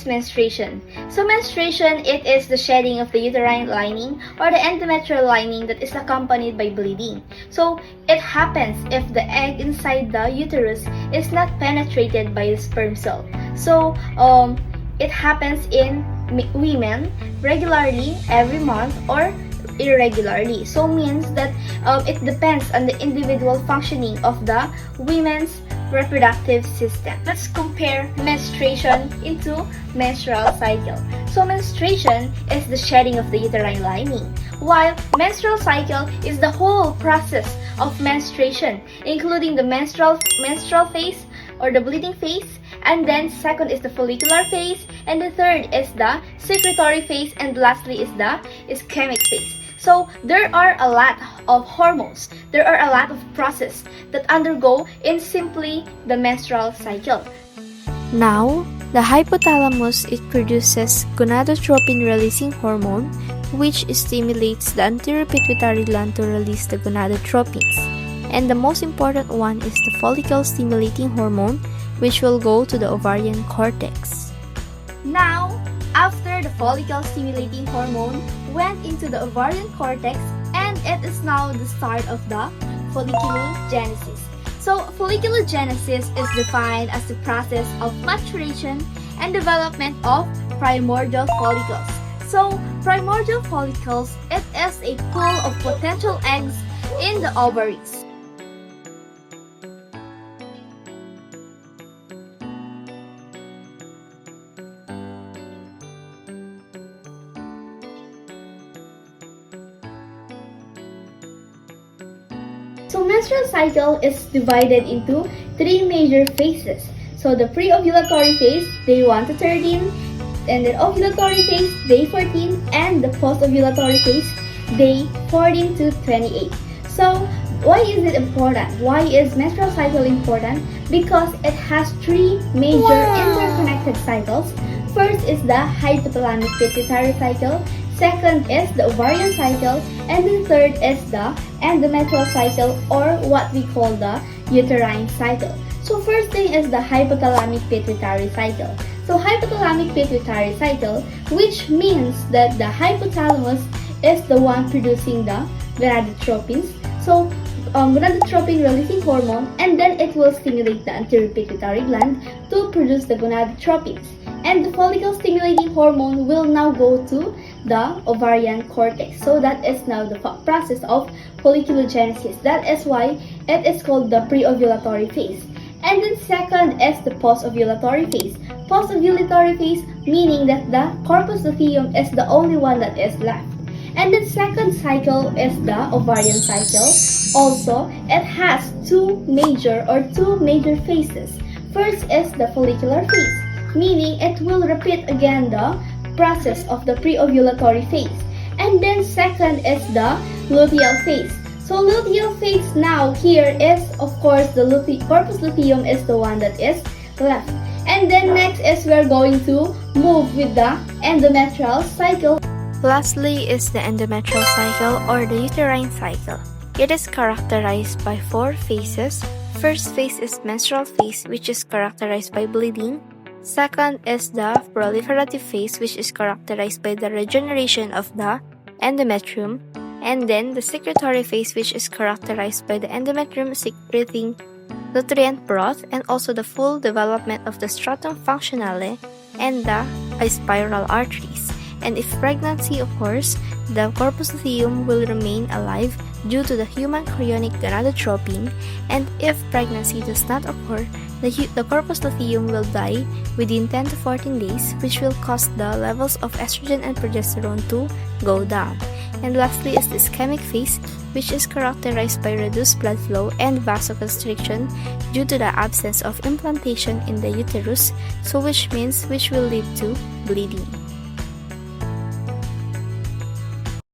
is menstruation? So menstruation, it is the shedding of the uterine lining or the endometrial lining that is accompanied by bleeding. So it happens if the egg inside the uterus is not penetrated by the sperm cell. So it happens in women regularly every month or irregularly. So means that it depends on the individual functioning of the women's reproductive system. Let's compare menstruation into menstrual cycle. So menstruation is the shedding of the uterine lining, while menstrual cycle is the whole process of menstruation, including the menstrual phase or the bleeding phase, and then second is the follicular phase, and the third is the secretory phase, and lastly is the ischemic phase. So there are a lot of hormones, there are a lot of processes that undergo in simply the menstrual cycle. Now, the hypothalamus, it produces gonadotropin releasing hormone, which stimulates the anterior pituitary gland to release the gonadotropins. And the most important one is the follicle stimulating hormone, which will go to the ovarian cortex. Now, after the follicle stimulating hormone went into the ovarian cortex, and it is now the start of the folliculogenesis. So folliculogenesis is defined as the process of maturation and development of primordial follicles. So primordial follicles, it is a pool of potential eggs in the ovaries. So menstrual cycle is divided into three major phases. So the pre-ovulatory phase, day 1 to 13, and the ovulatory phase, day 14, and the post-ovulatory phase, day 14 to 28. So why is it important? Why is menstrual cycle important? Because it has three major interconnected cycles. First is the hypothalamic pituitary cycle, second is the ovarian cycle, and the third is the endometrial cycle, or what we call the uterine cycle. So first thing is the hypothalamic pituitary cycle. So hypothalamic pituitary cycle, which means that the hypothalamus is the one producing the gonadotropins. So gonadotropin releasing hormone, and then it will stimulate the anterior pituitary gland to produce the gonadotropins. And the follicle stimulating hormone will now go to the ovarian cortex. So that is now the process of folliculogenesis. That is why it is called the pre-ovulatory phase. And then second is the post-ovulatory phase. Post-ovulatory phase meaning that the corpus luteum is the only one that is left. And the second cycle is the ovarian cycle. Also, it has two major phases. First is the follicular phase, meaning it will repeat again the process of the pre-ovulatory phase. And then second is the luteal phase. So luteal phase now here is, of course, the corpus luteum is the one that is left. And then next is we're going to move with the endometrial cycle. Lastly is the endometrial cycle or the uterine cycle. It is characterized by four phases. First phase is menstrual phase, which is characterized by bleeding. Second is the proliferative phase, which is characterized by the regeneration of the endometrium. And then the secretory phase, which is characterized by the endometrium secreting nutrient broth and also the full development of the stratum functionale and the spiral arteries. And if pregnancy occurs, the corpus luteum will remain alive due to the human chorionic gonadotropin, and if pregnancy does not occur, the corpus luteum will die within 10 to 14 days, which will cause the levels of estrogen and progesterone to go down. And lastly is the ischemic phase, which is characterized by reduced blood flow and vasoconstriction due to the absence of implantation in the uterus, so which will lead to bleeding.